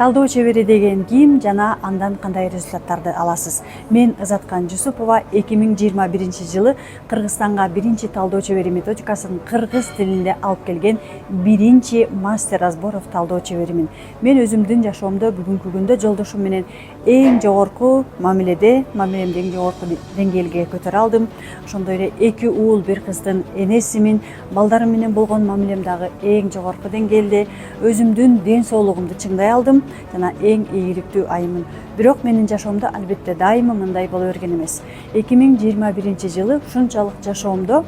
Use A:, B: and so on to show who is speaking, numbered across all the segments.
A: Талдоо чебери деген ким жана андан кандай результаттарды аласыз? Мен Ызаткан Жусупова 2021 жылы Кыргызстанга биринчи талдоо чебери методикасын кыргыз тилинде алып келген биринчи мастер разборов талдоо чеберимин. Мен өзүмдүн жашоомдо бүгүнкү күндө жолдошум менен эң жогорку мамилемди эң жогорку деңгээлге көтөрө алдым. Ошондой эле 2 уул бир кыздын энесимин, балдарым менен болгон мамилем дагы эң жогорку деңгээлде. Өзүмдүн ден соолугумду чыңдай алдым жана эң ийгиликтүү айымын. Бирок менин жашоомдо албетте дайыма мындай боло берген эмес. 2021 жылы ушунчалык жашоомдо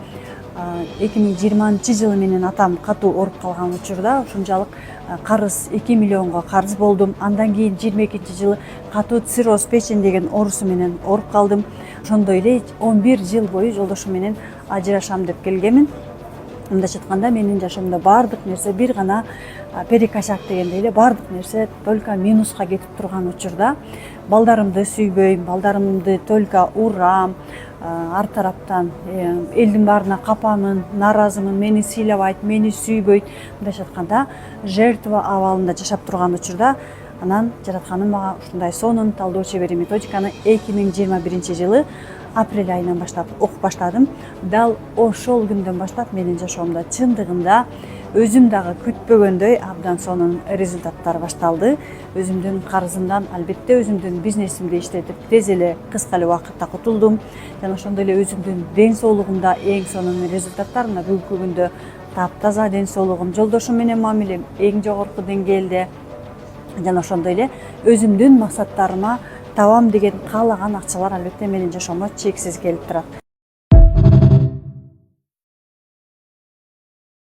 A: 2020 жылы менин атам катуу ооруп калган учурда ушунчалык карыз 2 миллионго карыз болдум. Андан кийин 22 жылы катуу цирроз печень деген оорусу менен ооруп калдым. Ошондой эле 11 жыл бою жолдошум менен ажырашам деп келгенмин. Мындайча айтканда менин жашоомдо баардык нерсе бир гана перекосяк дегендей эле баардык нерсе только минуска кетип турган учурда балдарымды сүйбөйм, балдарымды только урам, ар тараптан элдин баарына капамын, наразымын, мени сыйлабайт, мени сүйбөйт, мындайча айтканда жертва абалында жашап турган учурда анан жаратканым мага ушундай сонун талдоо чебери методиканы 2021 жылы апрель айынан баштап окуп баштадым. Дал ошол күндөн баштап менин жашоомдо чындыгында өзүм дагы күтпөгөндөй абдан сонун результаттар башталды. Өзүмдүн карызымдан, албетте өзүмдүн бизнесимди иштетип тез эле кыска эле убакытта кутулдум. Жана ошондой эле өзүмдүн ден соолугумда эң сонун результаттар мына бүгүнкү күндө таптаза ден соолугум, жолдошум менен мамилем эң жогорку деңгээлде. Жана ошондой эле өзүмдүн максаттарыма табам деген каалаган акчалар албетте менин жашоомо чексиз келип турат.